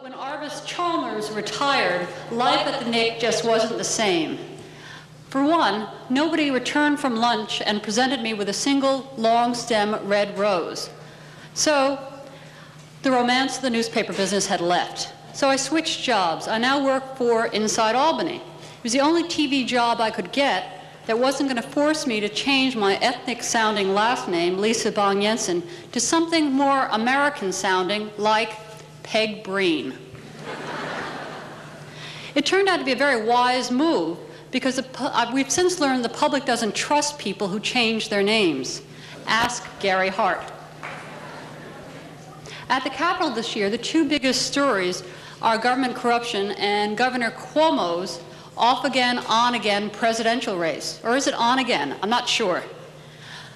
But when Arvis Chalmers retired, life at the Nick just wasn't the same. For one, nobody returned from lunch and presented me with a single long-stem red rose. So the romance of the newspaper business had left. So I switched jobs. I now work for Inside Albany. It was the only TV job I could get that wasn't going to force me to change my ethnic-sounding last name, Lisa Bong Jensen, to something more American-sounding like Peg Breen. It turned out to be a very wise move because we've since learned the public doesn't trust people who change their names. Ask Gary Hart. At the Capitol this year, the two biggest stories are government corruption and Governor Cuomo's off-again, on-again presidential race. Or is it on again? I'm not sure.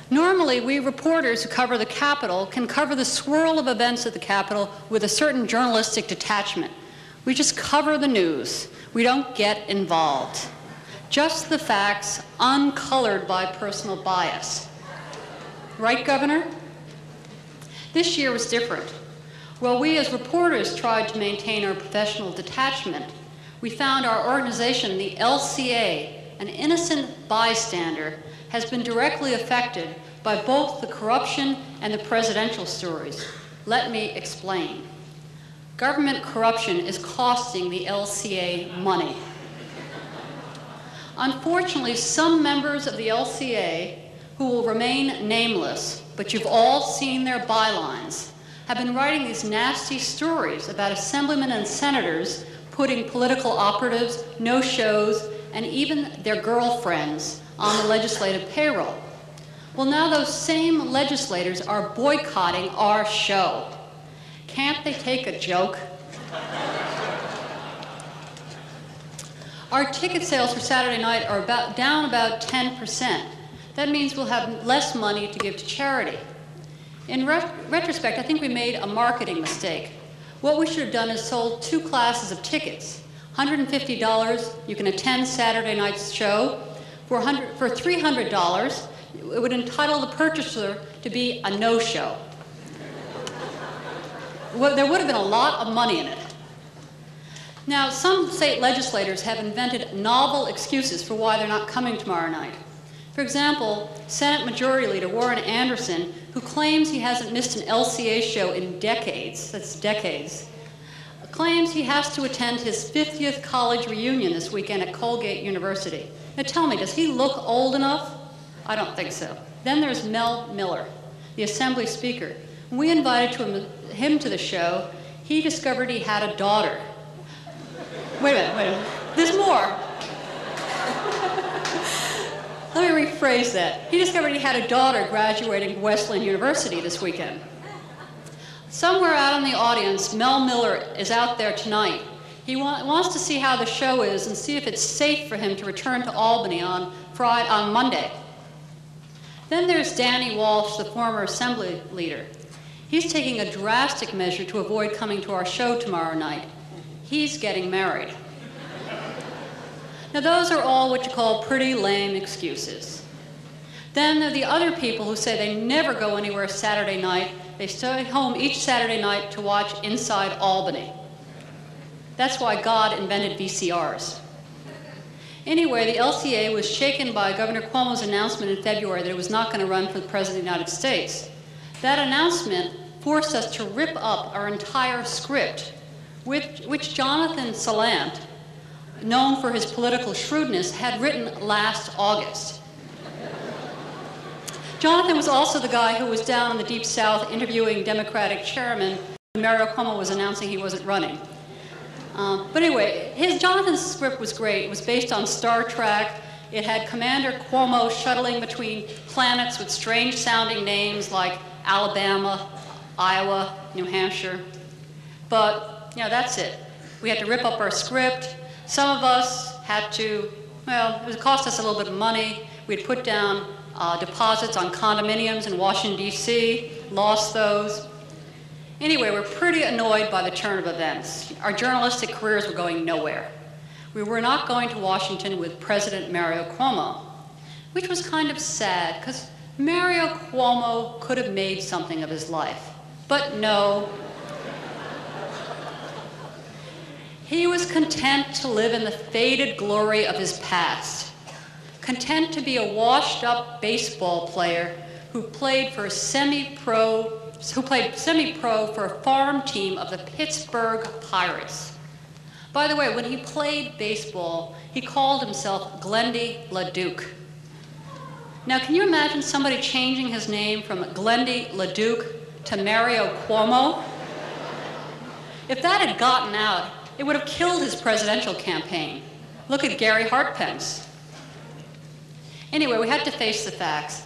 Normally, we reporters who cover the Capitol can cover the swirl of events at the Capitol with a certain journalistic detachment. We just cover the news. We don't get involved. Just the facts, uncolored by personal bias. Right, Governor? This year was different. While we as reporters tried to maintain our professional detachment, we found our organization, the LCA, an innocent bystander, has been directly affected by both the corruption and the presidential stories. Let me explain. Government corruption is costing the LCA money. Unfortunately, some members of the LCA, who will remain nameless, but you've all seen their bylines, have been writing these nasty stories about assemblymen and senators putting political operatives, no-shows, and even their girlfriends on the legislative payroll. Well, now those same legislators are boycotting our show. Can't they take a joke? Our ticket sales for Saturday night are down about 10%. That means we'll have less money to give to charity. In retrospect, I think we made a marketing mistake. What we should have done is sold two classes of tickets. $150, you can attend Saturday night's show. For $300, it would entitle the purchaser to be a no-show. Well, there would have been a lot of money in it. Now, some state legislators have invented novel excuses for why they're not coming tomorrow night. For example, Senate Majority Leader Warren Anderson, who claims he hasn't missed an LCA show in decades, that's decades, claims he has to attend his 50th college reunion this weekend at Colgate University. Now tell me, does he look old enough? I don't think so. Then there's Mel Miller, the Assembly Speaker. When we invited him to the show, he discovered he had a daughter. Wait a minute. There's more. Let me rephrase that. He discovered he had a daughter graduating from Wesleyan University this weekend. Somewhere out in the audience, Mel Miller is out there tonight. He wants to see how the show is and see if it's safe for him to return to Albany on Monday. Then there's Danny Walsh, the former Assembly leader. He's taking a drastic measure to avoid coming to our show tomorrow night. He's getting married. Now those are all what you call pretty lame excuses. Then there are the other people who say they never go anywhere Saturday night. They stay home each Saturday night to watch Inside Albany. That's why God invented VCRs. Anyway, the LCA was shaken by Governor Cuomo's announcement in February that it was not going to run for the President of the United States. That announcement forced us to rip up our entire script, which Jonathan Salant, known for his political shrewdness, had written last August. Jonathan was also the guy who was down in the Deep South interviewing Democratic chairman when Mario Cuomo was announcing he wasn't running. But anyway, Jonathan's script was great. It was based on Star Trek. It had Commander Cuomo shuttling between planets with strange-sounding names like Alabama, Iowa, New Hampshire. But, you know, that's it. We had to rip up our script. Some of us had to, well, it would cost us a little bit of money. We'd put down deposits on condominiums in Washington, D.C., lost those. Anyway, we're pretty annoyed by the turn of events. Our journalistic careers were going nowhere. We were not going to Washington with President Mario Cuomo, which was kind of sad, because Mario Cuomo could have made something of his life. But no. He was content to live in the faded glory of his past, content to be a washed-up baseball player who played semi-pro for a farm team of the Pittsburgh Pirates. By the way, when he played baseball, he called himself Glendy LaDuke. Now, can you imagine somebody changing his name from Glendy LaDuke to Mario Cuomo? If that had gotten out, it would have killed his presidential campaign. Look at Gary Hartpence. Anyway, we had to face the facts.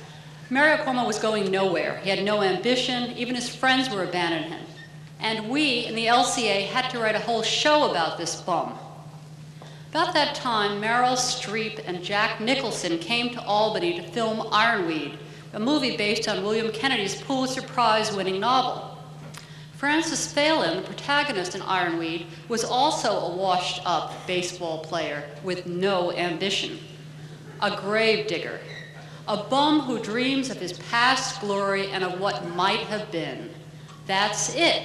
Mario Cuomo was going nowhere. He had no ambition. Even his friends were abandoning him. And we in the LCA had to write a whole show about this bum. About that time, Meryl Streep and Jack Nicholson came to Albany to film Ironweed, a movie based on William Kennedy's Pulitzer Prize-winning novel. Francis Phelan, the protagonist in Ironweed, was also a washed-up baseball player with no ambition, a gravedigger, a bum who dreams of his past glory and of what might have been. That's it.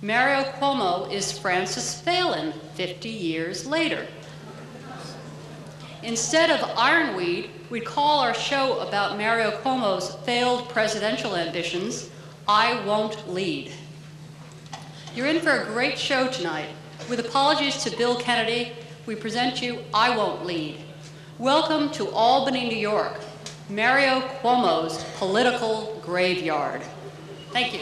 Mario Cuomo is Francis Phelan 50 years later. Instead of Ironweed, we'd call our show about Mario Cuomo's failed presidential ambitions, I Won't Lead. You're in for a great show tonight. With apologies to Bill Kennedy, we present you I Won't Lead. Welcome to Albany, New York, Mario Cuomo's political graveyard. Thank you.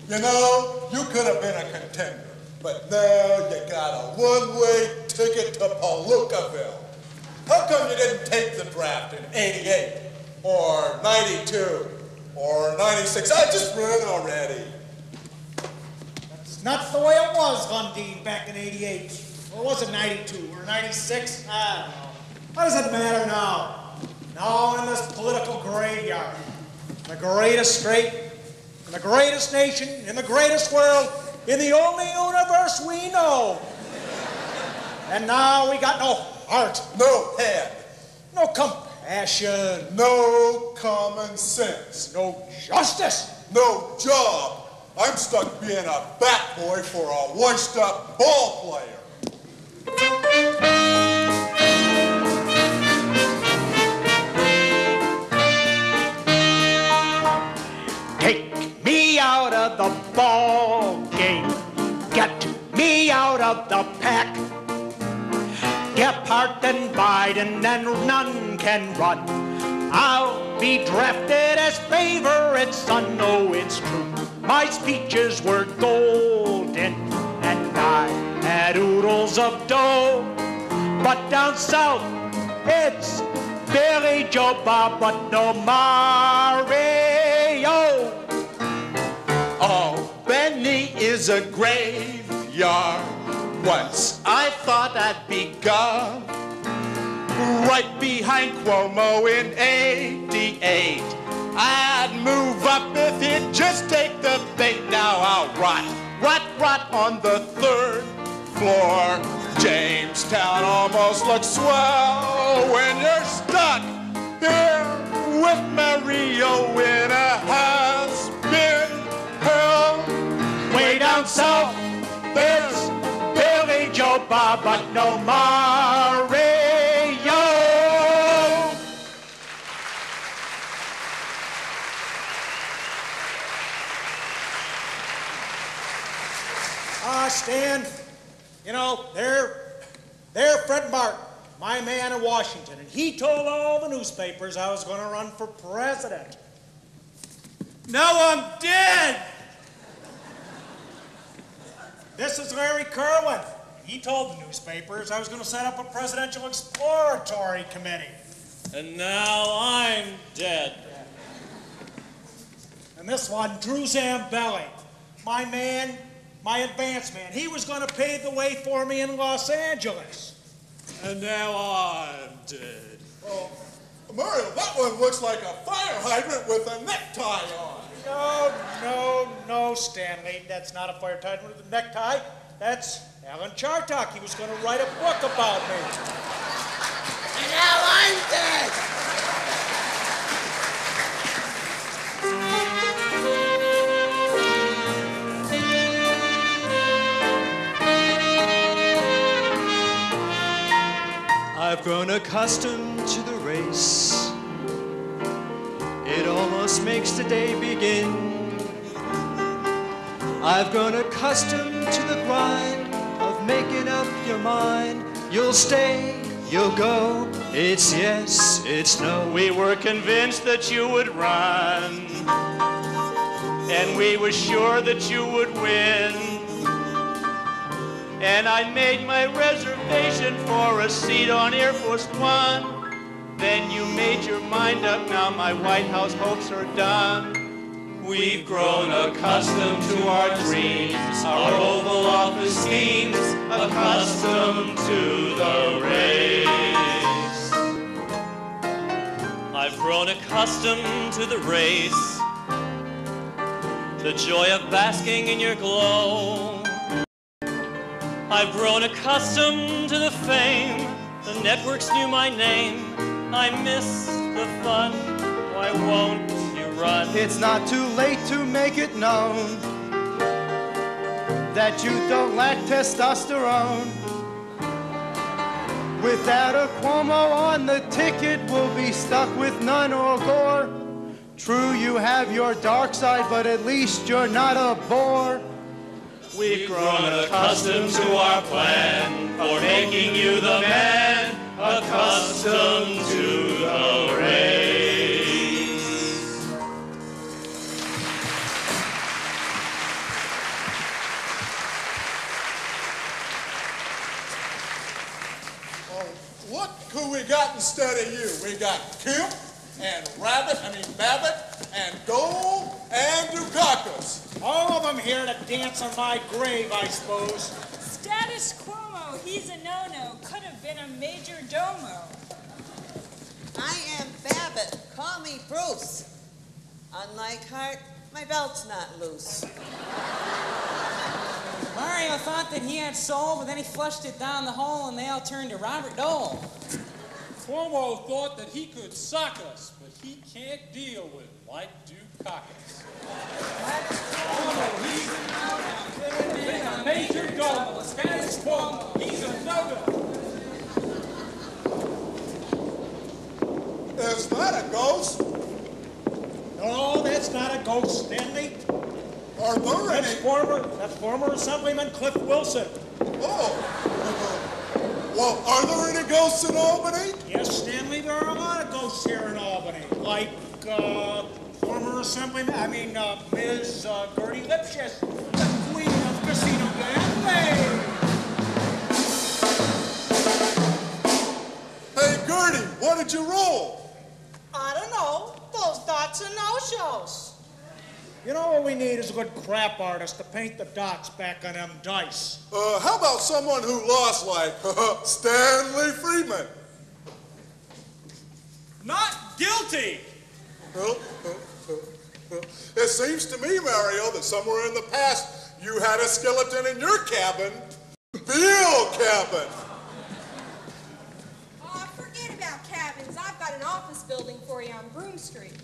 You know, you could have been a contender, but now you got a one-way ticket to Palookaville. How come you didn't take the draft in '88, or '92, or '96? I just ran already. That's not the way it was, Gundine, back in '88. Or was it '92 or '96? I don't know. What does it matter now? Now in this political graveyard, the greatest state, in the greatest nation, in the greatest world, in the only universe we know. And now we got no heart. No head. No compassion. No common sense. No justice. No job. I'm stuck being a bat boy for a washed-up ball player. Take me out of the ball game. Get me out of the pack. Gephardt and Biden and none can run. I'll be drafted as favorite son. No, it's true. My speeches were golden and I had oodles of dough. But down south, it's Billy Joe Bob, but no Mario. Albany is a graveyard. Once I thought I'd be gone, right behind Cuomo in '88. I'd move up if he'd just take the bait. Now I'll rot on the third floor. Jamestown almost looks swell when you're stuck here with Mario in a but no Mario. Stan, you know, they're Fred Martin, my man in Washington, and he told all the newspapers I was going to run for president. Now I'm dead! This is Larry Kerwin. He told the newspapers I was going to set up a presidential exploratory committee. And now I'm dead. And this one, Drew Zambelli, my man, my advance man. He was going to pave the way for me in Los Angeles. And now I'm dead. Oh, Mario, that one looks like a fire hydrant with a necktie on. No, Stanley. That's not a fire hydrant with a necktie. That's Alan Chartok. He was going to write a book about me. And now I'm dead. I've grown accustomed to the race. It almost makes the day begin. I've grown accustomed to the grind of making up your mind. You'll stay, you'll go, it's yes, it's no. We were convinced that you would run, and we were sure that you would win. And I made my reservation for a seat on Air Force One. Then you made your mind up, now my White House hopes are done. We've grown accustomed to our dreams, our Oval Office schemes, accustomed to the race. I've grown accustomed to the race, the joy of basking in your glow. I've grown accustomed to the fame, the networks knew my name. I miss the fun, why won't you run? It's not too late to make it known that you don't lack testosterone. Without a Cuomo on the ticket, we'll be stuck with none or Gore. True, you have your dark side, but at least you're not a bore. We've grown accustomed to our plan for making you the man, accustomed to the race. Oh, look who we got instead of you. We got Kemp and Babbitt and Dole and Dukakis. All of them here to dance on my grave, I suppose. Status Cuomo, he's a no-no. Could have been a major domo. I am Babbitt. Call me Bruce. Unlike Hart, my belt's not loose. Mario thought that he had soul, but then he flushed it down the hole and they all turned to Robert Dole. Cuomo thought that he could sock us, but he can't deal with Mike Dukakis. He's a major domo. Status Cuomo, he's a no-no. Is that a ghost? No, that's not a ghost, Stanley. Are there any? That's former Assemblyman Cliff Wilson. Oh. Well, are there any ghosts in Albany? Yes, Stanley, there are a lot of ghosts here in Albany. Like, former Assemblyman, Ms. Gertie Lipschitz, the queen of Casino Gambling. Hey, Gertie, what did you roll? I don't know. Those dots are no-shows. You know what we need is a good crap artist to paint the dots back on them dice. How about someone who lost, like Stanley Friedman? Not guilty. It seems to me, Mario, that somewhere in the past you had a skeleton in your cabin. Bill cabin. Oh, forget about cabins. I've got an office building for you on Broome Street.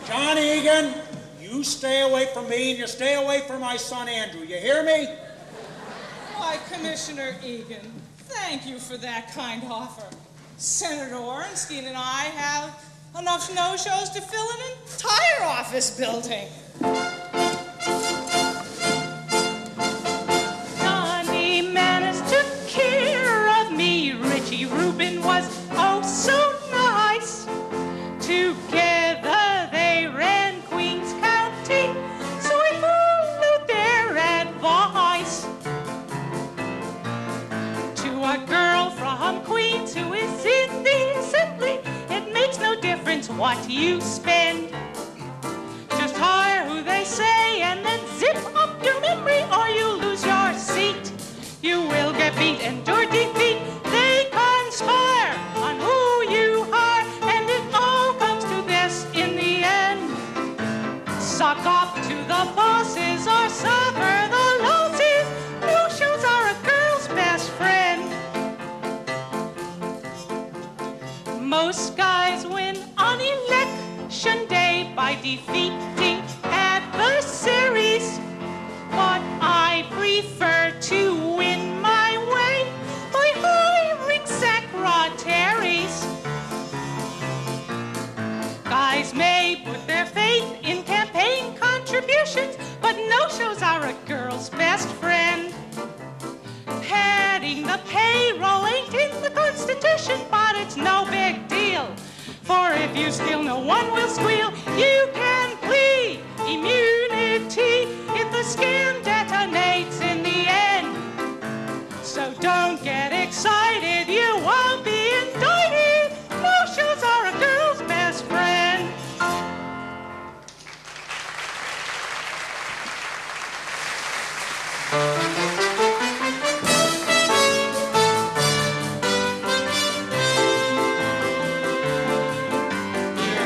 John Egan, you stay away from me and you stay away from my son Andrew. You hear me? Why, Commissioner Egan, thank you for that kind offer. Senator Orenstein and I have enough no-shows to fill an entire office building. Johnny Manis took care of me. Richie Rubin was oh so nice. Together they ran Queens County, so I followed their advice. To a girl from Queens who is in the assembly, it makes no difference what you spend. Just hire who they say and then zip up your memory or you lose your seat. You will get beat and your defeat. They conspire on who you hire, and it all comes to this in the end. Suck off to the bosses or suffer the losses. No shows are a girl's best friend. Most guys win on election day by defeating adversaries, but I prefer to win my way by hiring secretaries. Guys may put their faith in campaign contributions, but no-shows are a girl's best friend. Padding the payroll ain't in the Constitution, but it's no big deal. For if you steal, no one will squeal. You can plead immunity if the scam detonates in the end. So don't get excited, you won't be indicted. No-shows are a girl's best friend.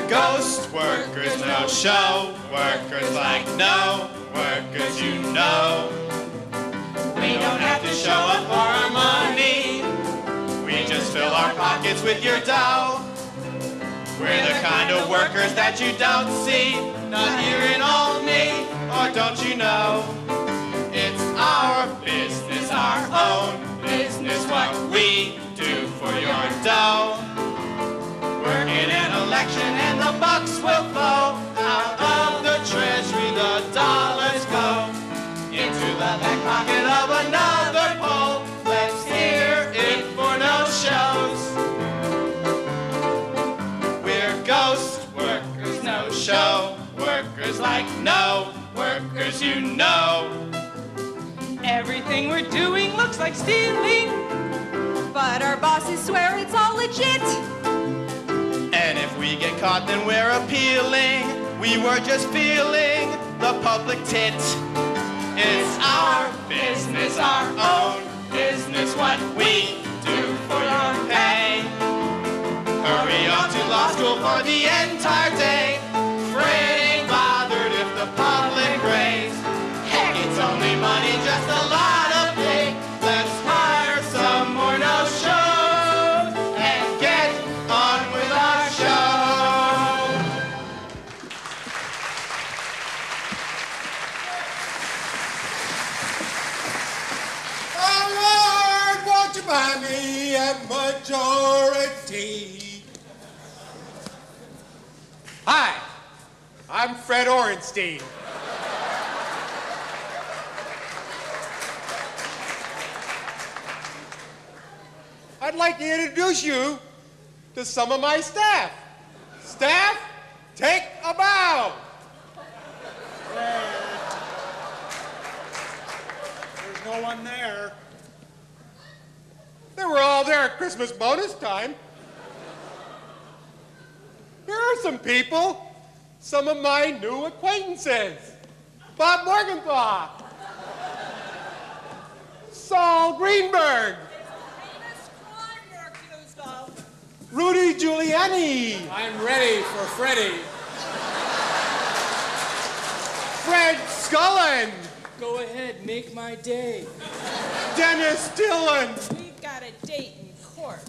Ghost workers, no show workers, like no workers, you know. We don't have to show up for our money. We just fill our pockets with your dough. We're the kind of workers that you don't see, not here in Albany, or don't you know? It's our business, our own business, what we do for your dough. We're in an election and the bucks will flow. Out of the treasury the dollars go into the back pocket of another poll. Let's hear it for no shows. We're ghost workers, no show workers, like no workers, you know. Everything we're doing looks like stealing, but our bosses swear it's all legit. And if we get caught, then we're appealing. We were just feeling the public tit. It's our business, our own business, what we do for your pay. Hurry on to law school for the entire day. Fred ain't bothered if the public raise. Heck, it's only money, just a lot of pay. Let's hire some more no-shows and get on with our show. Oh Lord, won't you buy me a majority? Hi, I'm Fred Orenstein. I'd like to introduce you to some of my staff. Staff, take a bow. There's no one there. They were all there at Christmas bonus time. Here are some people, some of my new acquaintances. Bob Morgenthau, Saul Greenberg, Rudy Giuliani. I'm ready for Freddie. Fred Scullin. Go ahead, make my day. Dennis Dillon. We've got a date in court.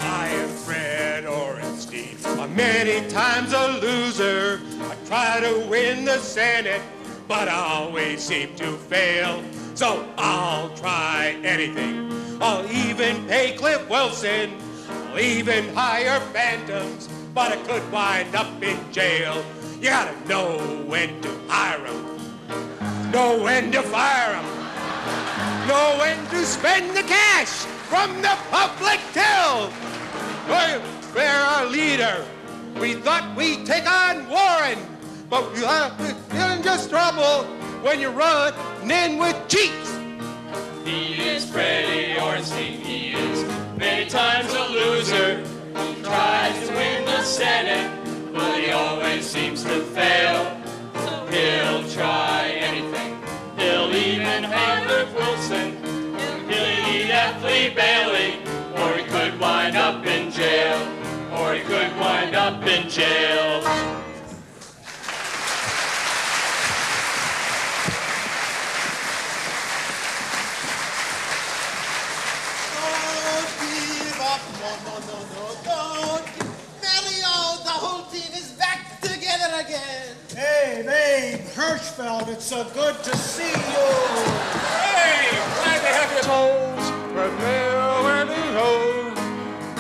I am Fred Orenstein, many times a loser, a try to win the Senate, but I always seem to fail. So I'll try anything. I'll even pay Cliff Wilson. I'll even hire phantoms, but I could wind up in jail. You gotta know when to hire 'em, know when to fire 'em, know when to spend the cash from the public till. We're our leader. We thought we'd take on Warren, but you're in just trouble when you're running with cheats. He is Freddie Ornstein. He is many times a loser. He tries to win the Senate, but he always seems to fail. So he'll try anything. He'll even hang Cliff Wilson. He'll eat F. Bailey, or he could wind up in jail. Or he could wind up in jail. Don't give up, no, don't. Mario, the whole team is back together again. Hey, Babe Hirschfeld, it's so good to see you. Hey, glad to have you. Souls, but nowhere to hold.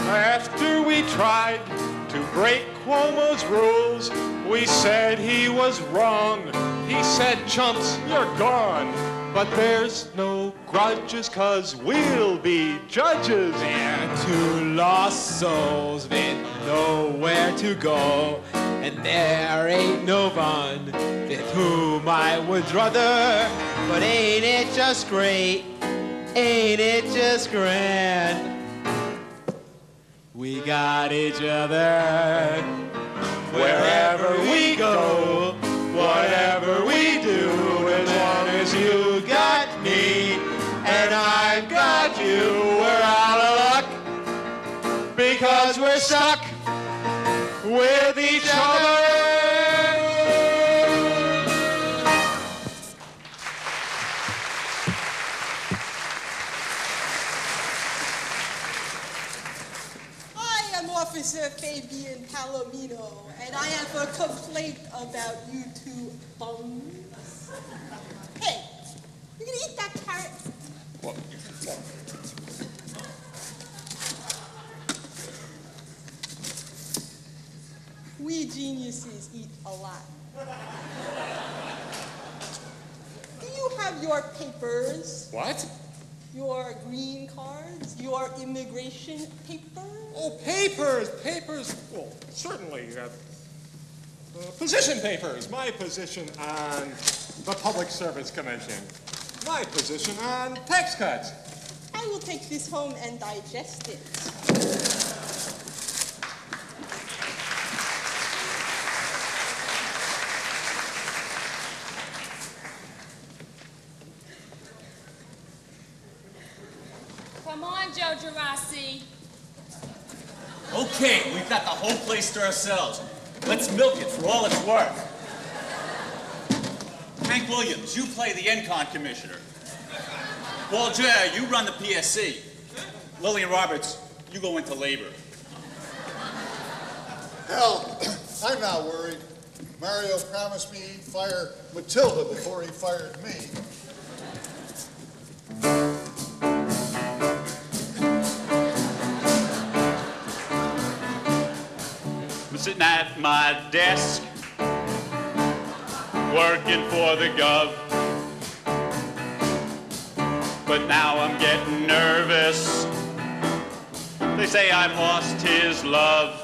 After we tried to break Cuomo's rules, we said he was wrong. He said, chumps, you're gone. But there's no grudges, 'cause we'll be judges. They're two lost souls with nowhere to go, and there ain't no one with whom I would rather. But ain't it just great? Ain't it just grand? We got each other wherever we go, whatever we do, as long as you got me and I've got you, we're out of luck because we're stuck with each other. Officer Fabian Palomino, and I have a complaint about you two bums. Hey, you gonna eat that carrot? What? We geniuses eat a lot. Do you have your papers? What? Your green cards? Your immigration papers? Oh, papers. Well, certainly. Position papers. My position on the Public Service Commission. My position on tax cuts. I will take this home and digest it. Come on, Joe Gerasi. Okay, we've got the whole place to ourselves. Let's milk it for all it's worth. Hank Williams, you play the ENCON commissioner. Paul J., you run the PSC. Lillian Roberts, you go into labor. Hell, I'm not worried. Mario promised me he'd fire Matilda before he fired me. I'm sitting at my desk, working for the gov. But now I'm getting nervous. They say I've lost his love.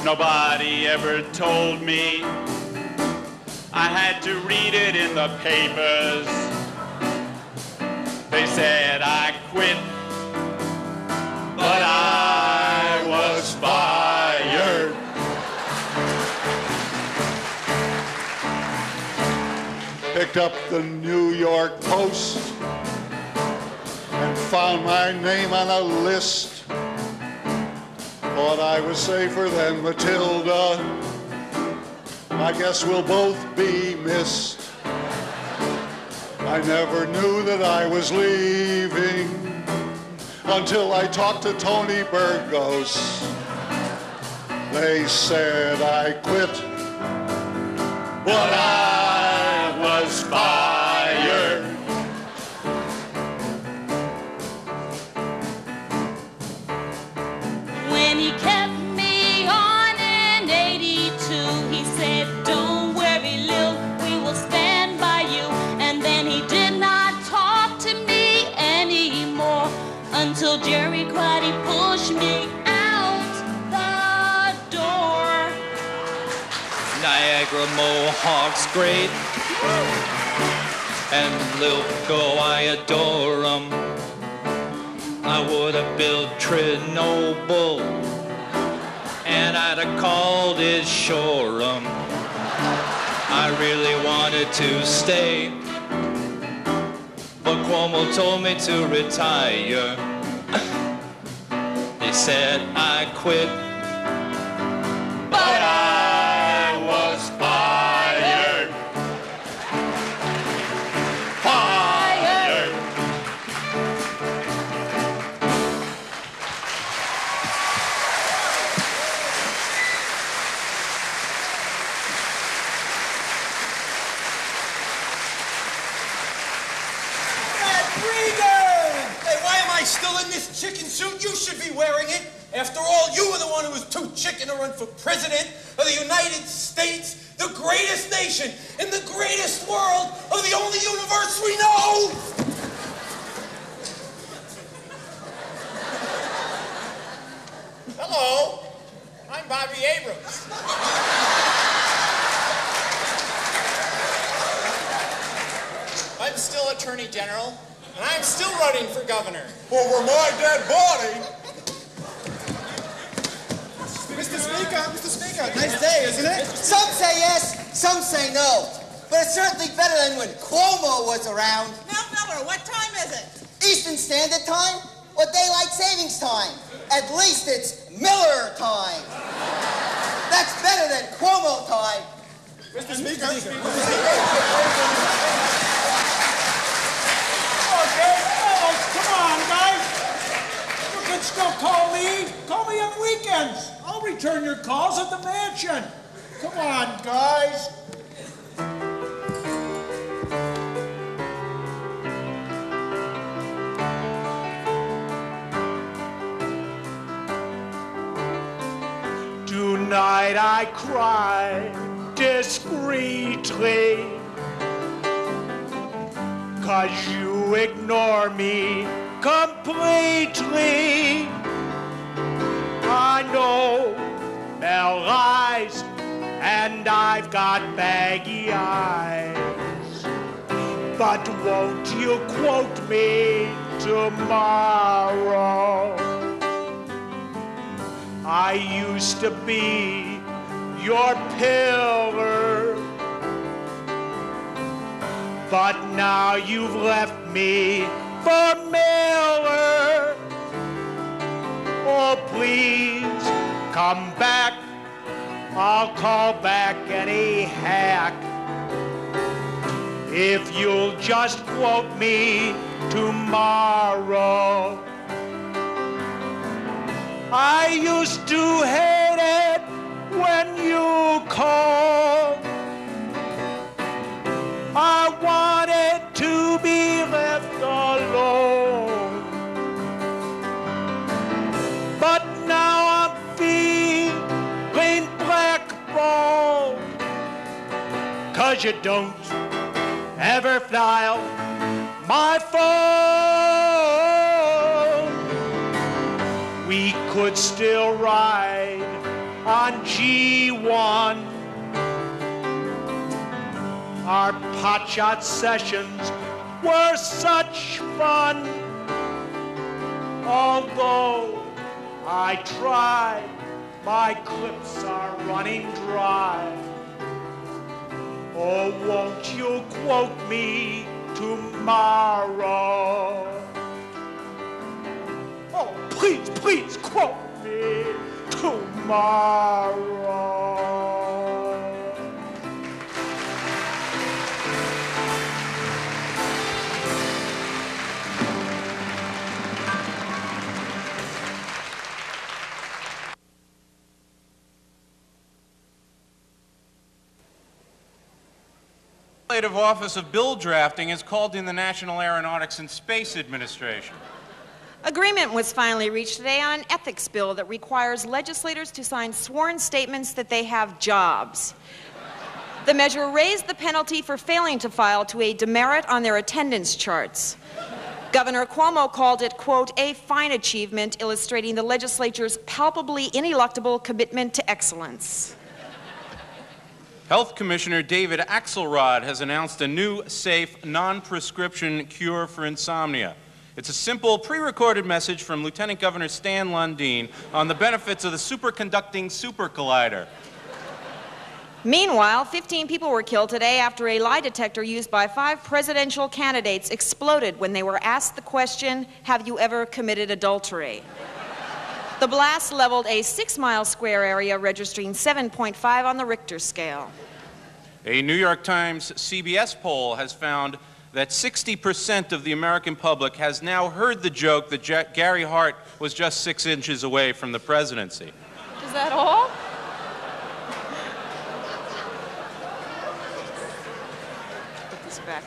Nobody ever told me. I had to read it in the papers. They said I quit, but I was fired. Picked up the New York Post and found my name on a list. Thought I was safer than Matilda. I guess we'll both be missed. I never knew that I was leaving until I talked to Tony Burgos. They said I quit, but I was fired. When he kept me on in 82, he said, don't worry, Lil, we will stand by you. And then he did not talk to me anymore until Jerry Quaddy pushed me out the door. Niagara Mohawk's great, and Lil Go, I adore 'em. I would have built Chernobyl, and I'd have called it Shoreham. I really wanted to stay, but Cuomo told me to retire. They said I quit, but I was fired. Fired. Hey, why am I still in this chicken suit? You should be wearing it. After all, you were the one who was too chicken to run for president of the United States, the greatest nation in the greatest world of the only universe we know. Hello, I'm Bobby Abrams. I'm still Attorney General, and I'm still running for governor. Over my dead body. Mr. Speaker, nice day, isn't it? Some say yes, some say no. But it's certainly better than when Cuomo was around. Now, Miller, what time is it? Eastern Standard Time or Daylight Savings Time? At least it's Miller time. That's better than Cuomo time. Mr. Speaker. Okay, come on, guys. You can still call me. Call me on weekends. I'll return your calls at the mansion. Come on, guys. Tonight I cry discreetly, 'cause you ignore me completely. I know they're lies, and I've got baggy eyes. But won't you quote me tomorrow? I used to be your pillar, but now you've left me for Miller. Oh, please come back. I'll call back any hack if you'll just quote me tomorrow. I used to hate it when you called. I wanted to be left alone. But now I'm feeling blackballed, 'cause you don't ever dial my phone. We could still ride on G1. Our potshot sessions were such fun. Although I tried, my clips are running dry. Oh, won't you quote me tomorrow? Oh, please, please quote me tomorrow. Legislative Office of Bill Drafting has called in the National Aeronautics and Space Administration. Agreement was finally reached today on an ethics bill that requires legislators to sign sworn statements that they have jobs. The measure raised the penalty for failing to file to a demerit on their attendance charts. Governor Cuomo called it, quote, a fine achievement illustrating the legislature's palpably ineluctable commitment to excellence. Health Commissioner David Axelrod has announced a new, safe, non-prescription cure for insomnia. It's a simple, pre-recorded message from Lieutenant Governor Stan Lundeen on the benefits of the superconducting super collider. Meanwhile, 15 people were killed today after a lie detector used by 5 presidential candidates exploded when they were asked the question, have you ever committed adultery? The blast leveled a 6-mile square area, registering 7.5 on the Richter scale. A New York Times CBS poll has found that 60% of the American public has now heard the joke that Gary Hart was just 6 inches away from the presidency. Is that all? Put this back.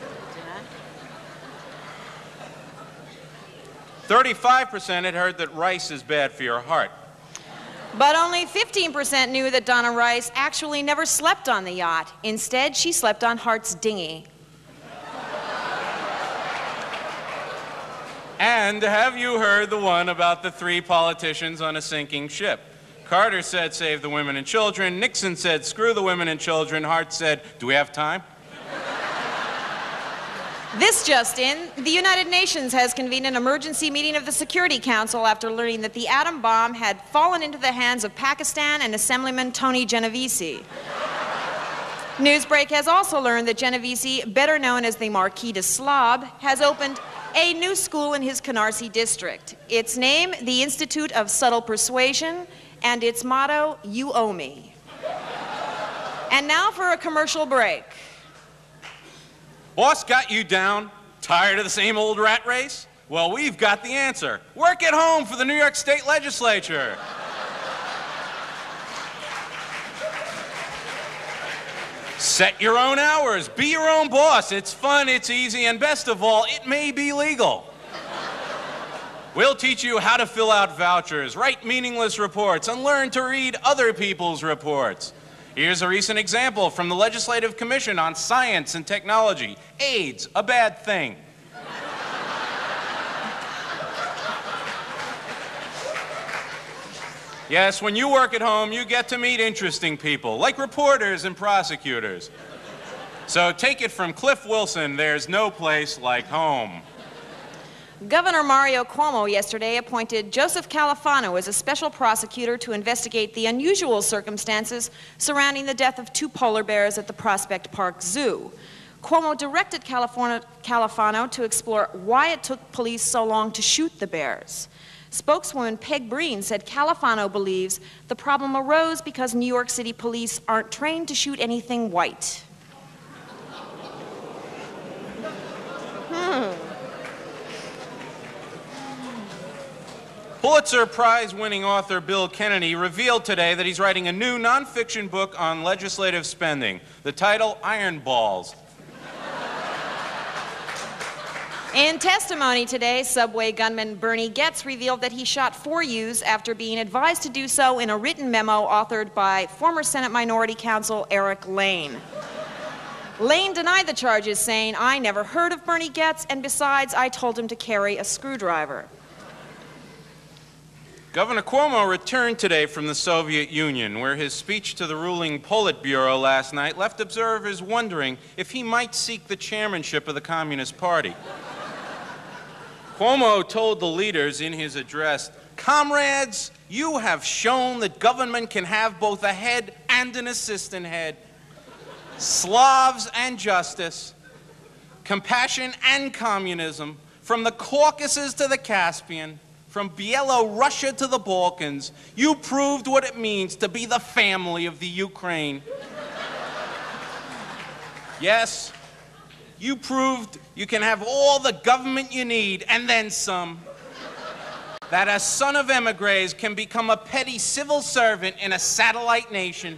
35% had heard that rice is bad for your heart. But only 15% knew that Donna Rice actually never slept on the yacht. Instead, she slept on Hart's dinghy. And have you heard the one about the 3 politicians on a sinking ship? Carter said, save the women and children. Nixon said, screw the women and children. Hart said, do we have time? This just in, the United Nations has convened an emergency meeting of the Security Council after learning that the atom bomb had fallen into the hands of Pakistan and Assemblyman Tony Genovese. Newsbreak has also learned that Genovese, better known as the Marquis de Slob, has opened a new school in his Canarsie district. Its name, the Institute of Subtle Persuasion, and its motto, you owe me. And now for a commercial break. Boss got you down? Tired of the same old rat race? Well, we've got the answer. Work at home for the New York State Legislature. Set your own hours. Be your own boss. It's fun, it's easy, and best of all, it may be legal. We'll teach you how to fill out vouchers, write meaningless reports, and learn to read other people's reports. Here's a recent example from the Legislative Commission on Science and Technology. AIDS, a bad thing. Yes, when you work at home, you get to meet interesting people, like reporters and prosecutors. So take it from Cliff Wilson, there's no place like home. Governor Mario Cuomo yesterday appointed Joseph Califano as a special prosecutor to investigate the unusual circumstances surrounding the death of 2 polar bears at the Prospect Park Zoo. Cuomo directed Califano to explore why it took police so long to shoot the bears. Spokeswoman Peg Breen said Califano believes the problem arose because New York City police aren't trained to shoot anything white. Pulitzer Prize-winning author Bill Kennedy revealed today that he's writing a new nonfiction book on legislative spending. The title, Iron Balls. In testimony today, Subway gunman Bernie Goetz revealed that he shot 4 youths after being advised to do so in a written memo authored by former Senate Minority Counsel Eric Lane. Lane denied the charges, saying, I never heard of Bernie Goetz, and besides, I told him to carry a screwdriver. Governor Cuomo returned today from the Soviet Union, where his speech to the ruling Politburo last night left observers wondering if he might seek the chairmanship of the Communist Party. Cuomo told the leaders in his address, comrades, you have shown that government can have both a head and an assistant head, Slavs and justice, compassion and communism, from the Caucasus to the Caspian, from Bielorussia to the Balkans. You proved what it means to be the family of the Ukraine. Yes, you proved you can have all the government you need and then some. That a son of emigres can become a petty civil servant in a satellite nation.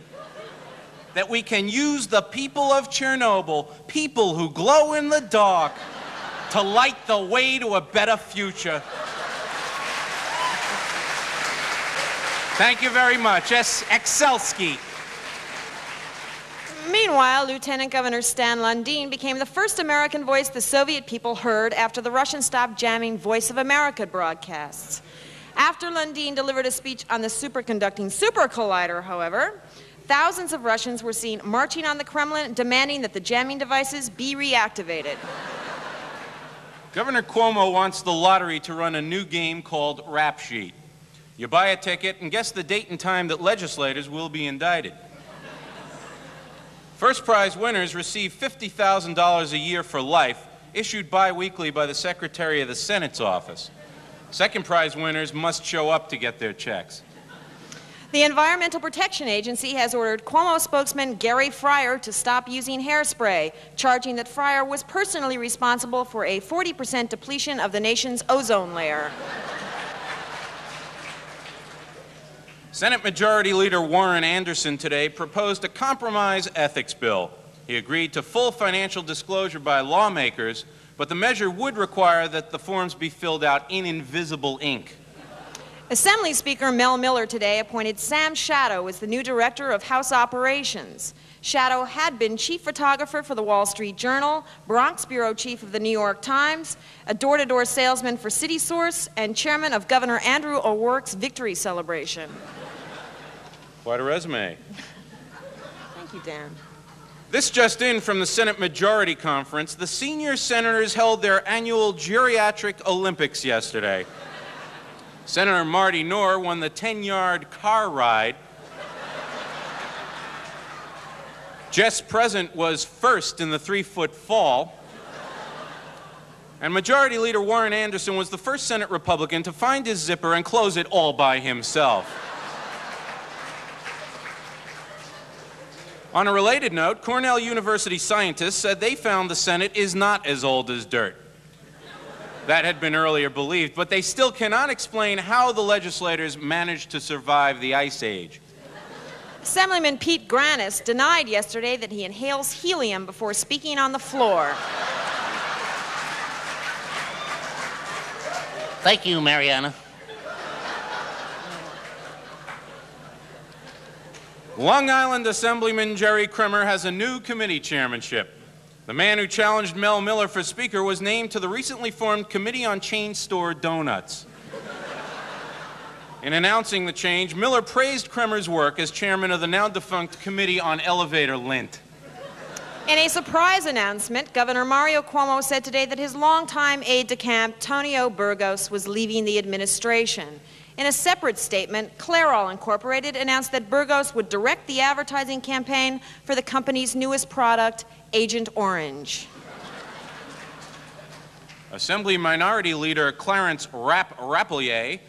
that we can use the people of Chernobyl, people who glow in the dark, to light the way to a better future. Thank you very much. Excelski. Meanwhile, Lieutenant Governor Stan Lundin became the first American voice the Soviet people heard after the Russians stopped jamming Voice of America broadcasts. After Lundin delivered a speech on the superconducting super collider, however, thousands of Russians were seen marching on the Kremlin demanding that the jamming devices be reactivated. Governor Cuomo wants the lottery to run a new game called Rap Sheet. You buy a ticket and guess the date and time that legislators will be indicted. First prize winners receive $50,000 a year for life, issued bi-weekly by the Secretary of the Senate's office. Second prize winners must show up to get their checks. The Environmental Protection Agency has ordered Cuomo spokesman Gary Fryer to stop using hairspray, charging that Fryer was personally responsible for a 40% depletion of the nation's ozone layer. Senate Majority Leader Warren Anderson today proposed a compromise ethics bill. He agreed to full financial disclosure by lawmakers, but the measure would require that the forms be filled out in invisible ink. Assembly Speaker Mel Miller today appointed Sam Shadow as the new director of House Operations. Shadow had been chief photographer for the Wall Street Journal, Bronx bureau chief of the New York Times, a door-to-door salesman for CitySource, and chairman of Governor Andrew O'Rourke's victory celebration. Quite a resume. Thank you, Dan. This just in from the Senate Majority Conference. The senior senators held their annual geriatric Olympics yesterday. Senator Marty Knorr won the 10-yard car ride. Jess Present was first in the 3-foot fall. And Majority Leader Warren Anderson was the first Senate Republican to find his zipper and close it all by himself. On a related note, Cornell University scientists said they found the Senate is not as old as dirt. That had been earlier believed, but they still cannot explain how the legislators managed to survive the Ice Age. Assemblyman Pete Granis denied yesterday that he inhales helium before speaking on the floor. Thank you, Mariana. Long Island Assemblyman Jerry Kremer has a new committee chairmanship. The man who challenged Mel Miller for Speaker was named to the recently formed Committee on Chain Store Donuts. In announcing the change, Miller praised Kremer's work as chairman of the now-defunct Committee on Elevator Lint. In a surprise announcement, Governor Mario Cuomo said today that his longtime aide-de-camp, Tonio Burgos, was leaving the administration. In a separate statement, Clairol Incorporated announced that Burgos would direct the advertising campaign for the company's newest product, Agent Orange. Assembly Minority Leader Clarence Rapelier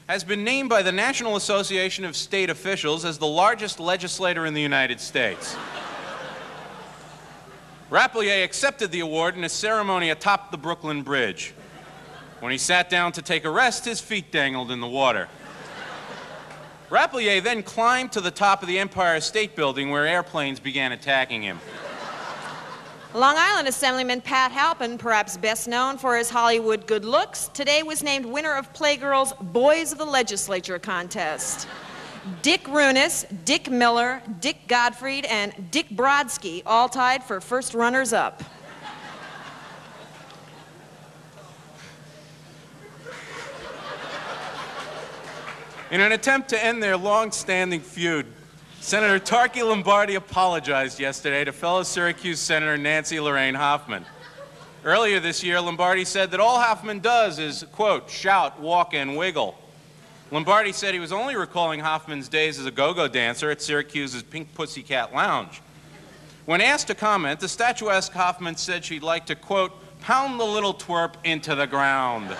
has been named by the National Association of State Officials as the largest legislator in the United States. Rapelier accepted the award in a ceremony atop the Brooklyn Bridge. When he sat down to take a rest, his feet dangled in the water. Rapelier then climbed to the top of the Empire State Building where airplanes began attacking him. Long Island Assemblyman Pat Halpin, perhaps best known for his Hollywood good looks, today was named winner of Playgirl's Boys of the Legislature contest. Dick Runis, Dick Miller, Dick Gottfried, and Dick Brodsky all tied for first runners-up. In an attempt to end their long-standing feud, Senator Tarky Lombardi apologized yesterday to fellow Syracuse Senator Nancy Lorraine Hoffman. Earlier this year, Lombardi said that all Hoffman does is, quote, shout, walk, and wiggle. Lombardi said he was only recalling Hoffman's days as a go-go dancer at Syracuse's Pink Pussycat Lounge. When asked to comment, the statuesque Hoffman said she'd like to, quote, pound the little twerp into the ground.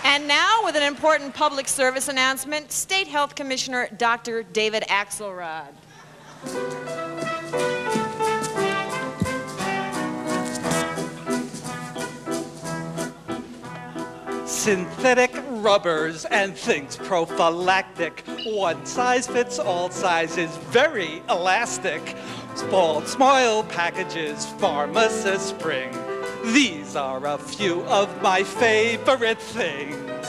And now, with an important public service announcement, State Health Commissioner Dr. David Axelrod. synthetic rubbers and things prophylactic. One size fits all sizes, very elastic. Spoiled smile packages, pharmacist spring. These are a few of my favorite things.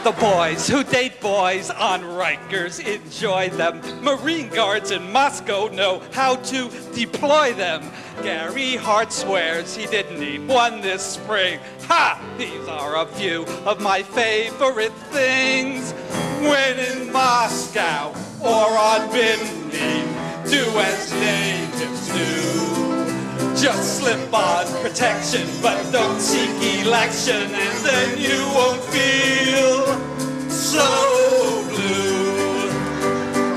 The boys who date boys on Rikers enjoy them. Marine guards in Moscow know how to deploy them. Gary Hart swears he didn't need one this spring. Ha! These are a few of my favorite things. When in Moscow or on Bimini, do as natives do. Just slip on protection, but don't seek election, and then you won't feel so blue.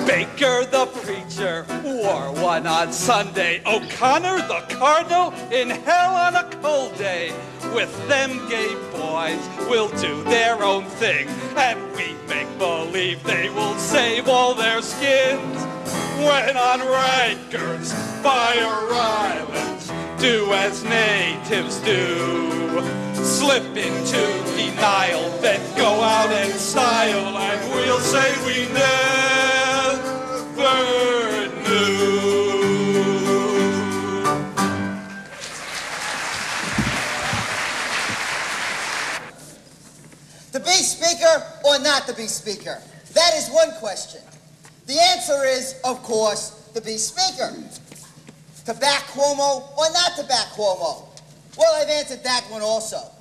Baker the preacher wore one on Sunday. O'Connor the cardinal in hell on a cold day. With them gay boys, we'll do their own thing, and we make believe they will save all their skins. When on Rikers, Fire Island, do as natives do. Slip into denial, then go out in style, and we'll say we never knew. To be speaker or not to be speaker? That is one question. The answer is, of course, to be speaker. To back Cuomo or not to back Cuomo? Well, I've answered that one also.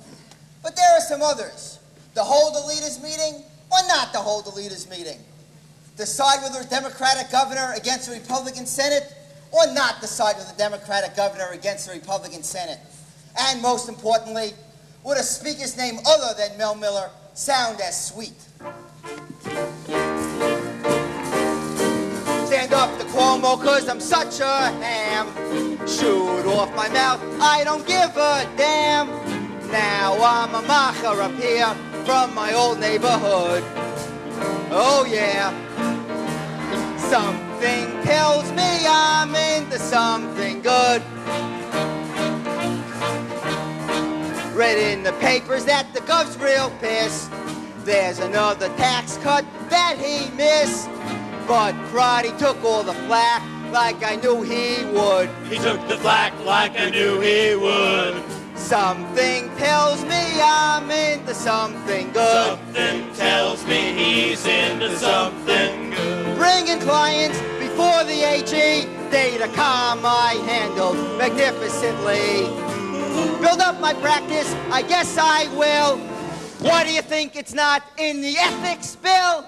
But there are some others. To hold a leaders' meeting or not to hold a leaders' meeting? Decide with a Democratic governor against a Republican Senate or not decide with a Democratic governor against a Republican Senate? And most importantly, would a speaker's name other than Mel Miller sound as sweet? Stand up to Cuomo, cause I'm such a ham. Shoot off my mouth, I don't give a damn. Now I'm a macher up here from my old neighborhood. Oh yeah. Something tells me I'm into something good. Read in the papers that the gov's real pissed. There's another tax cut that he missed. But Crotty took all the flack like I knew he would. He took the flack like I knew he would. Something tells me I'm into something good. Something tells me he's into something good. Bringing clients before the AG, Datacom I handled magnificently. Build up my practice, I guess I will. Why do you think it's not in the ethics bill?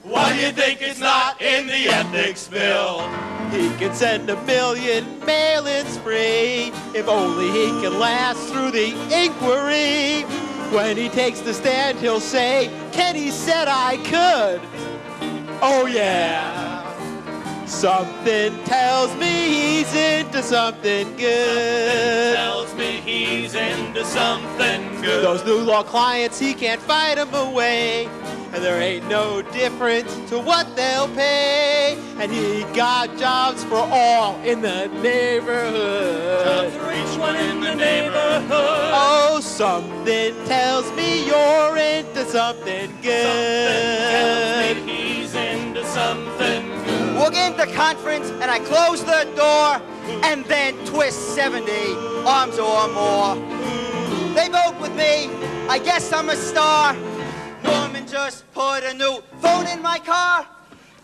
Why do you think it's not in the ethics bill? He can send 1 million mail-ins free if only he can last through the inquiry. When he takes the stand, he'll say, Kenny said I could. Oh yeah. Something tells me he's into something good. Something tells me he's into something good. Those new law clients, he can't fight them away. And there ain't no difference to what they'll pay. And he got jobs for all in the neighborhood. Jobs for each one in the neighborhood. Oh, something tells me you're into something good. Something tells me he's into something good. Walk into conference and I close the door and then twist 70 arms or more. They vote with me, I guess I'm a star. Norman just put a new phone in my car.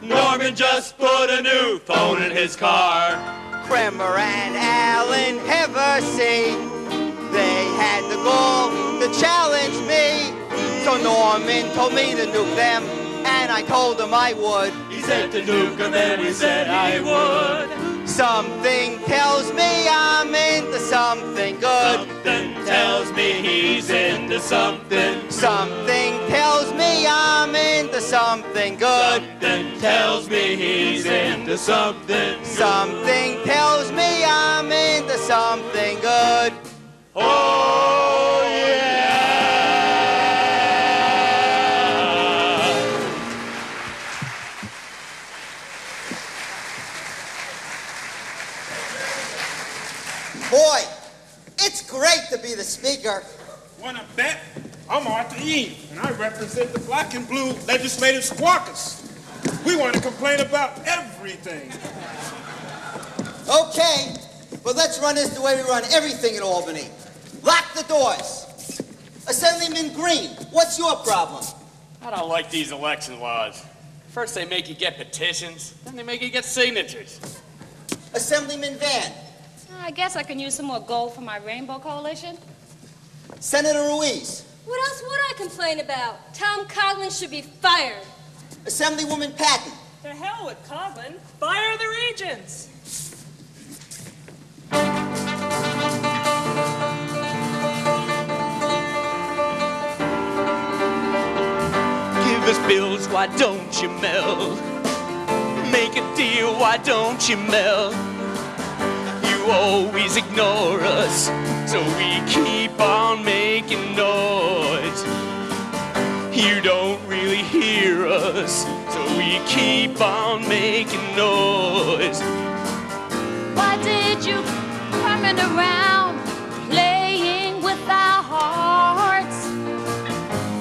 Norman just put a new phone in his car. Kremer and Allen Heversey, they had the goal to challenge me. So Norman told me to nuke them, and I told him I would. He said to nuke them, and he said I would. Something tells me I'm into something good. Something tells me he's into something. Something tells me I'm into something good. Something tells me he's into something. Something tells me I'm into something good. Oh yeah. boy. It's great to be the speaker. Wanna bet? I'm Arthur Eve, and I represent the black and blue legislative squawkers. We want to complain about everything. Okay, but let's run this the way we run everything in Albany. Lock the doors. Assemblyman Green, what's your problem? I don't like these election laws. First they make you get petitions, then they make you get signatures. Assemblyman Van. I guess I can use some more gold for my Rainbow Coalition. Senator Ruiz. What else would I complain about? Tom Coughlin should be fired. Assemblywoman Patton. To hell with Coughlin. Fire the regents. Give us bills, why don't you meld? Make a deal, why don't you meld? You always ignore us, so we keep on making noise. You don't really hear us, so we keep on making noise. Why did you come around playing with our hearts?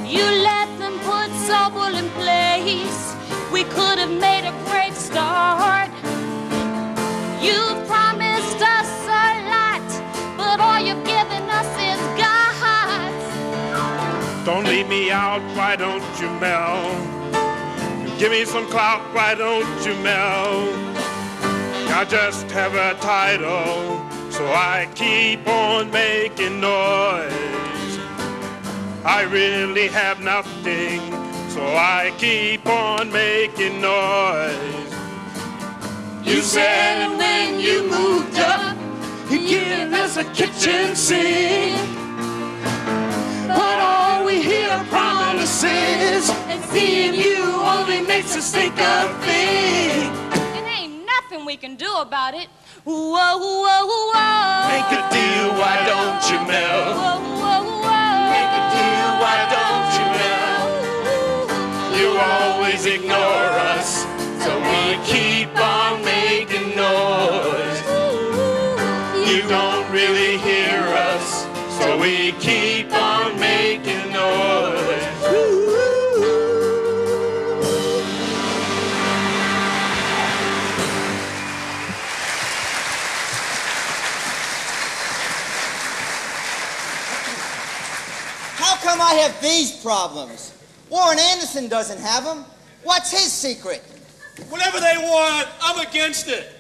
You let them put Sobel in place. We could have made a great start. You've promised us a lot, but all you've given us is gods. Don't leave me out, why don't you melt? Give me some clout, why don't you melt? I just have a title, so I keep on making noise. I really have nothing, so I keep on making noise. You said when you moved up, you'd give us a kitchen sink. But all we hear are promises, and seeing you only makes us think of things. It ain't nothing we can do about it. Whoa, whoa, whoa. Make a deal, why don't you melt? Whoa, whoa, whoa. Make a deal, why don't you melt? You always ignore us, so we keep on making noise. You don't really hear us, so we keep on making noise. How come I have these problems? Warren Anderson doesn't have them. What's his secret? Whatever they want, I'm against it.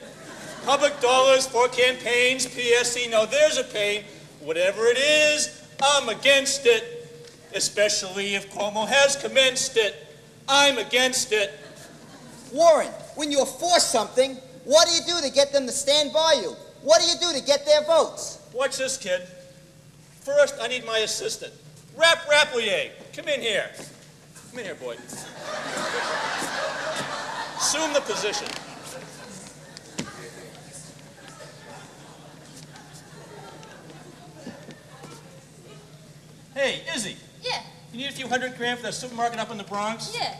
Public dollars for campaigns, PSC, no, there's a pain. Whatever it is, I'm against it. Especially if Cuomo has commenced it. I'm against it. Warren, when you're for something, what do you do to get them to stand by you? What do you do to get their votes? Watch this, kid. First, I need my assistant. Rapplier, come in here. Come in here, boy. Assume the position. Hey, Izzy. Yeah. You need a few $100 for that supermarket up in the Bronx? Yeah.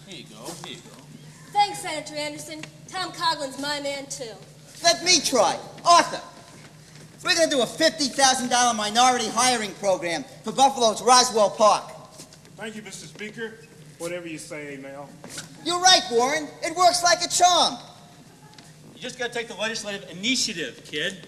Here you go, here you go. Thanks, Senator Anderson. Tom Coughlin's my man, too. Let me try. Arthur, we're going to do a $50,000 minority hiring program for Buffalo's Roswell Park. Thank you, Mr. Speaker. Whatever you say, Mel. You're right, Warren. It works like a charm. You just got to take the legislative initiative, kid.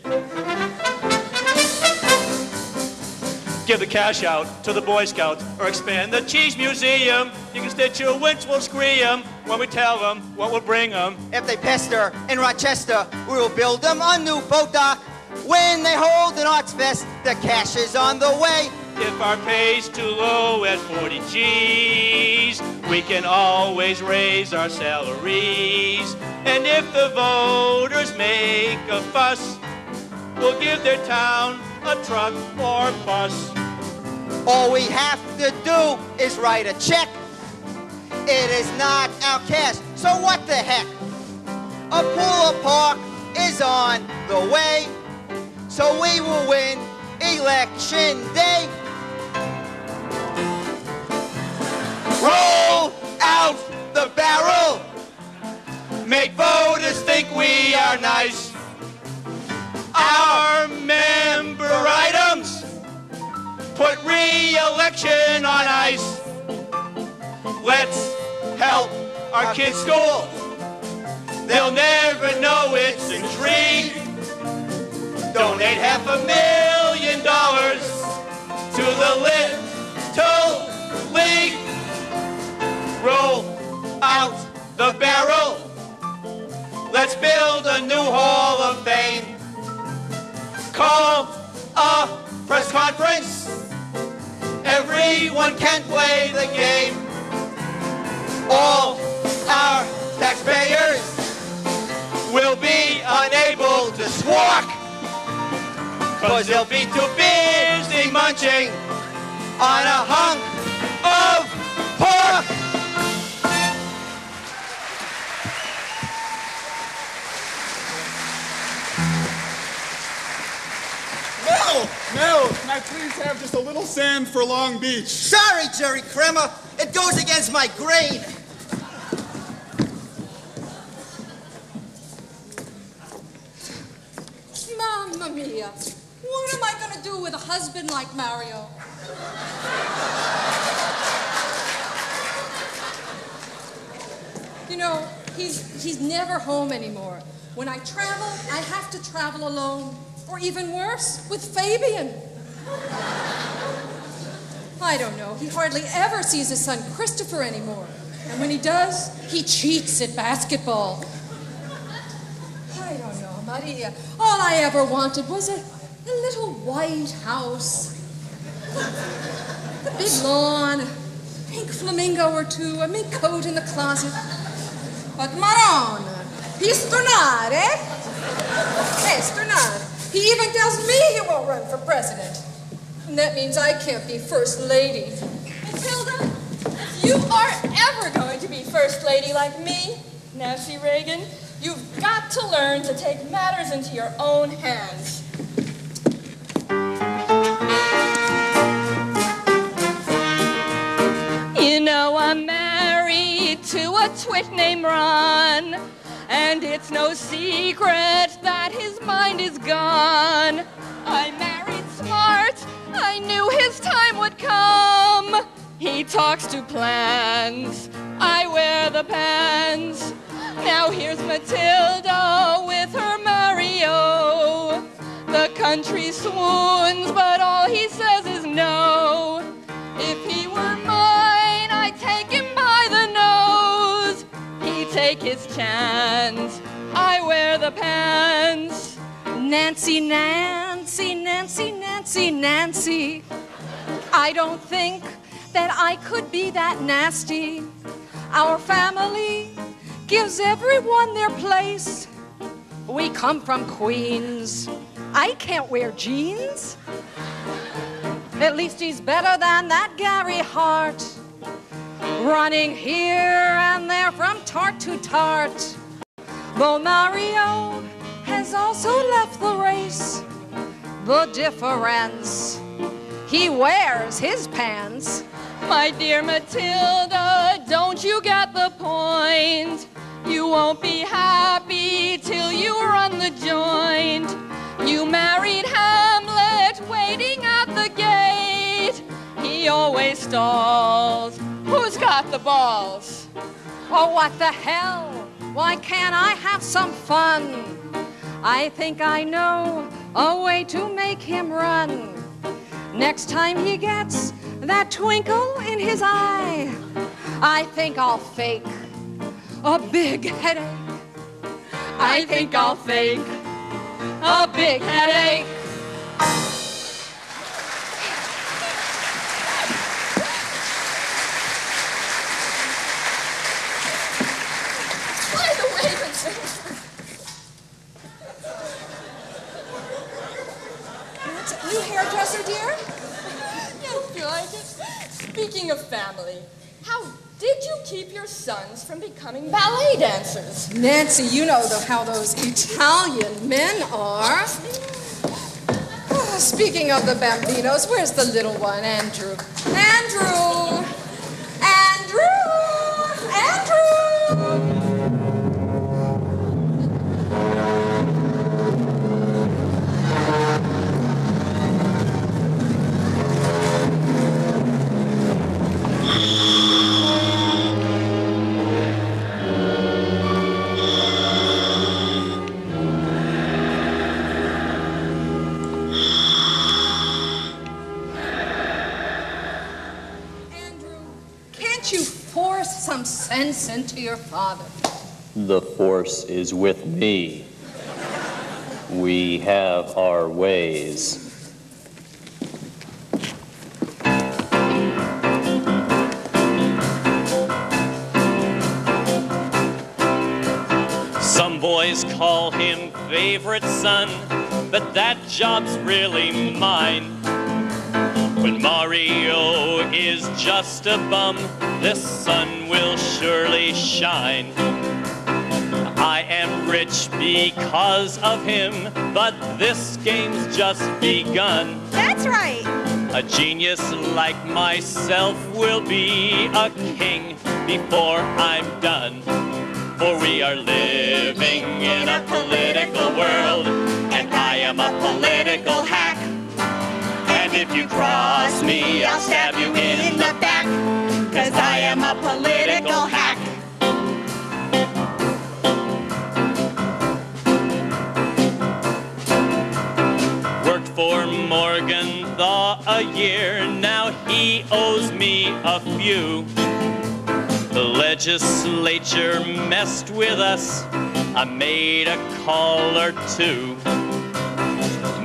Give the cash out to the Boy Scouts or expand the Cheese Museum. Your constituents will scream when we tell them what will bring them. If they pester in Rochester, we will build them a new boat dock. When they hold an arts fest, the cash is on the way. If our pay's too low at 40 G's, we can always raise our salaries. And if the voters make a fuss, we'll give their town a truck or bus. All we have to do is write a check. It is not our cash, so what the heck? A Pula Park is on the way, so we will win Election Day. Roll out the barrel. Make voters think we are nice. election on ice. Let's help our kids' school. They'll never know it's intrigue. Donate $500,000 to the Little League. Roll out the barrel. Let's build a new Hall of Fame. Call a press conference. Everyone can play the game. All our taxpayers will be unable to squawk, 'cause they'll be too busy munching on a hunk of pork. Mel, can I please have just a little sand for Long Beach? Sorry, Jerry Kremer. It goes against my grain. Mamma mia. What am I going to do with a husband like Mario? You know, he's never home anymore. When I travel, I have to travel alone. Or even worse, with Fabian. I don't know. He hardly ever sees his son Christopher anymore. And when he does, he cheats at basketball. I don't know, Maria. All I ever wanted was a little white house. A big lawn, a pink flamingo or two, a mink coat in the closet. But Maronna, pistonare. Pistonare. He even tells me he won't run for president. And that means I can't be first lady. Matilda, if you are ever going to be first lady like me, Nancy Reagan, you've got to learn to take matters into your own hands. You know I'm married to a twit named Ron. And it's no secret that his mind is gone. I married smart. I knew his time would come. He talks to plans. I wear the pants. Now here's Matilda with her Mario. The country swoons, but all he says is no. If he were mine, I'd take him by the nose. He'd take his chance. I wear the pants. Nancy, Nancy, Nancy, Nancy, Nancy. I don't think that I could be that nasty. Our family gives everyone their place. We come from Queens. I can't wear jeans. At least he's better than that Gary Hart, running here and there from tart to tart. Though Mario has also left the race, the difference, he wears his pants. My dear Matilda, don't you get the point? You won't be happy till you run the joint. You married Hamlet waiting at the gate. He always stalls. Who's got the balls? Oh, what the hell? Why can't I have some fun? I think I know a way to make him run. Next time he gets that twinkle in his eye, I think I'll fake a big headache. I think I'll fake a big headache. By the way, New hairdresser, dear? Yes, you like it? Speaking of family, how did you keep your sons from becoming ballet dancers? Nancy, you know how those Italian men are. Oh, speaking of the bambinos, where's the little one, Andrew? Andrew! Andrew! Andrew! can't you force some sense into your father? The force is with me. We have our ways. Some boys call him favorite son, but that job's really mine. When Mario is just a bum, the sun will surely shine. I am rich because of him, but this game's just begun. That's right. A genius like myself will be a king before I'm done. For we are living in a political world, and I am a political hack. And if you cross me, I'll stab you in the back, 'cause I am a political hack. Worked for Morgenthau a year, now he owes me a few. The legislature messed with us, I made a call or two.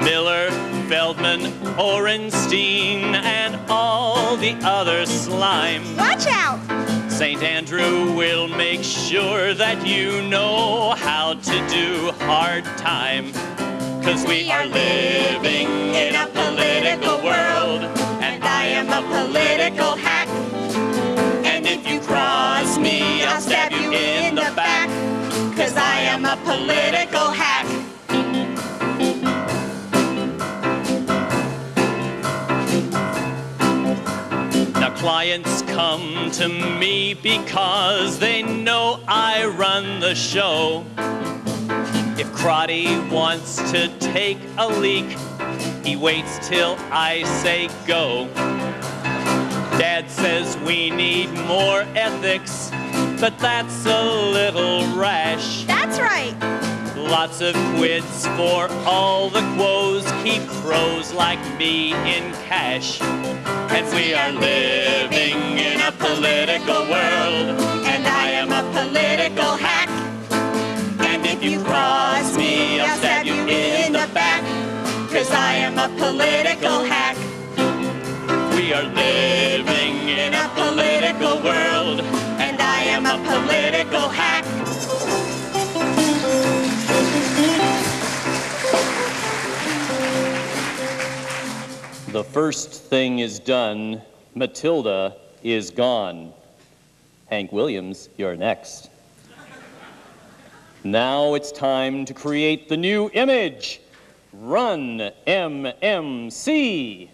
Miller, Feldman, Orenstein, and all the other slime. Watch out! St. Andrew will make sure that you know how to do hard time. 'Cause we are living in a political world, and I am a political hack. And if you cross me, I'll stab you in the back, 'cause I am a political hack. Now clients come to me because they know I run the show. If Crotty wants to take a leak, he waits till I say go. Dad says we need more ethics, but that's a little rash. That's right. Lots of quids for all the quos, keep pros like me in cash. And we are living in a political world, and I am a political hack. And if you cross me, I'll stab you in the back, 'cause I am a political hack. We are living in a political world, and I am a political hack. The first thing is done. Matilda is gone. Hank Williams, you're next. Now it's time to create the new image. Run, MMC.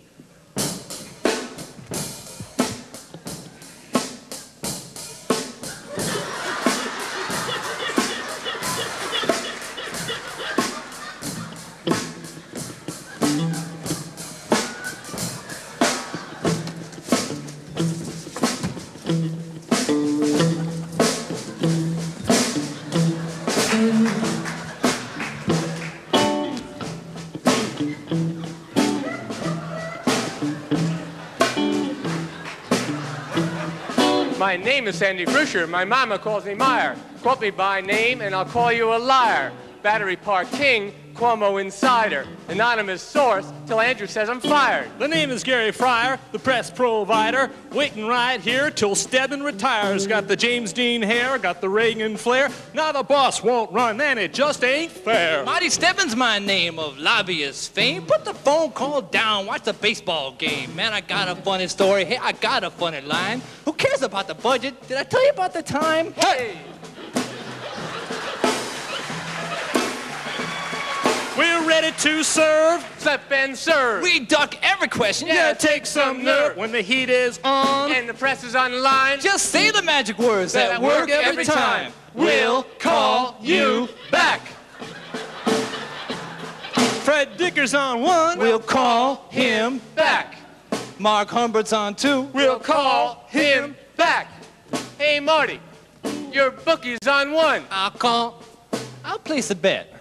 My name is Sandy Frusher. My mama calls me Meyer. Quote me by name and I'll call you a liar. Battery Park King, Cuomo Insider. Anonymous source till Andrew says I'm fired. The name is Gary Fryer, the press provider, waiting right here till Stebbin retires. Got the James Dean hair, got the Reagan flair. Now the boss won't run, and it just ain't fair. Marty Stebbins my name of lobbyist fame. Put the phone call down, watch the baseball game. Man, I got a funny story. Hey, I got a funny line. Who cares about the budget? Did I tell you about the time? Hey! We're ready to serve. Slip and serve. We duck every question. Yeah, take some nerve. When the heat is on and the press is online, just say the magic words that work every time. We'll call you back. Fred Dicker's on one. We'll call him back. Mark Humbert's on two. We'll call him back. Hey, Marty, your bookie's on one. I'll place a bet.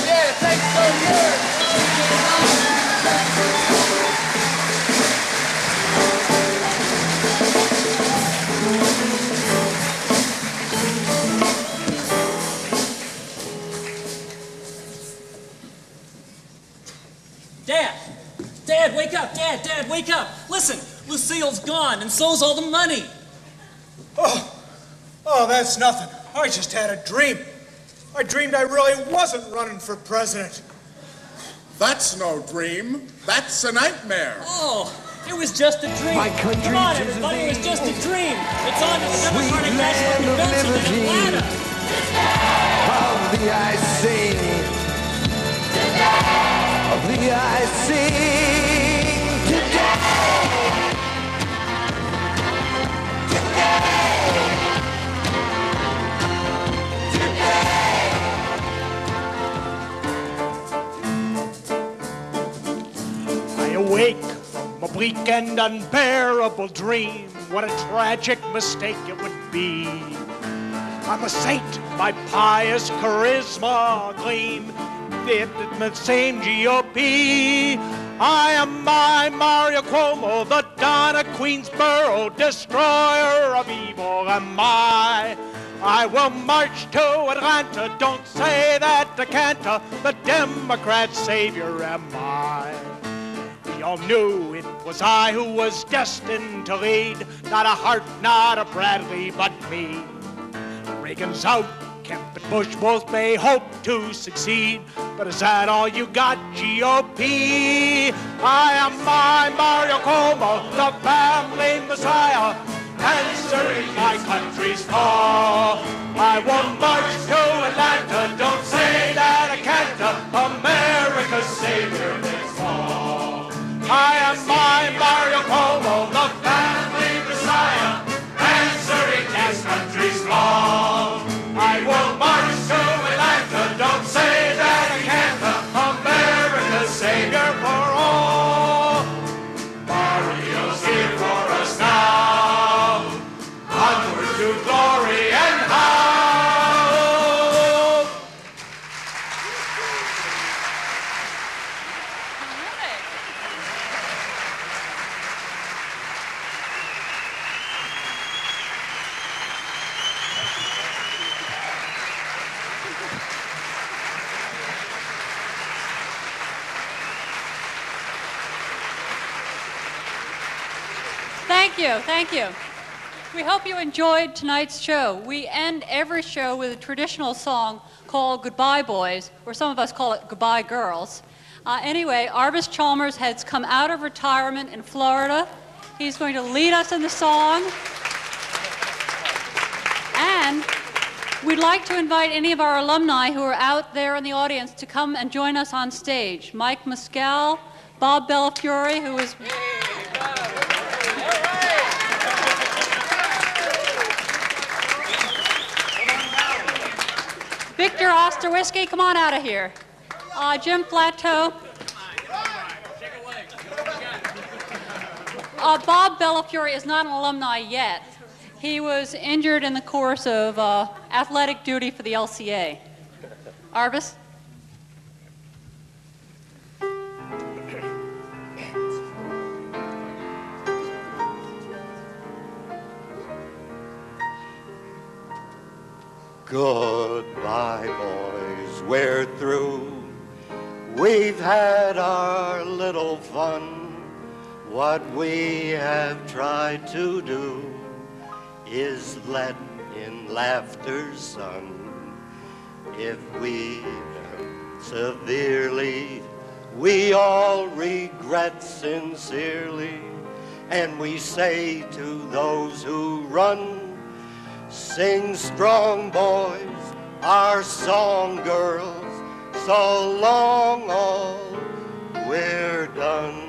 Yeah, thanks so good. Dad, wake up. Listen, Lucille's gone, and so's all the money. Oh, that's nothing. I just had a dream. I dreamed I really wasn't running for president. That's no dream. That's a nightmare. Oh, it was just a dream. Come on, everybody, it was just a dream. It's on at the Democratic National Convention in Atlanta. Of the icing, of the icing today. I awake from a bleak and unbearable dream. What a tragic mistake it would be. I'm a saint, my pious charisma gleam, the same GOP. I am my Mario Cuomo, the Don of Queensboro, destroyer of evil am I. I will march to Atlanta, don't say that I can't, the Democrat savior am I. We all knew it was I who was destined to lead, not a Hart, not a Bradley, but me. Reagan's out, Kemp and Bush both may hope to succeed, but is that all you got, GOP? I am my Mario Cuomo, the family messiah, answering my country's call. I will march to Atlanta, don't say that I can't, America's savior this fall. I am my Mario Cuomo, the family messiah, answering his country's call. I will march to Atlanta, don't say that I can't, America's savior for all. Mario's here for us now, onward to glory and hope. Thank you. We hope you enjoyed tonight's show. We end every show with a traditional song called Goodbye Boys, or some of us call it Goodbye Girls. Anyway, Arvis Chalmers has come out of retirement in Florida. He's going to lead us in the song. And we'd like to invite any of our alumni who are out there in the audience to come and join us on stage. Mike Mescal, Bob Bellafiore, who is... Victor Osterwhisky, come on out of here. Jim Flattoe. Bob Bellafiore is not an alumni yet. He was injured in the course of athletic duty for the LCA. Arvis? Goodbye, boys, we're through. We've had our little fun. What we have tried to do is let in laughter's sun. If we've severely, we all regret sincerely, and we say to those who run, sing strong, boys, our song, girls, so long all we're done.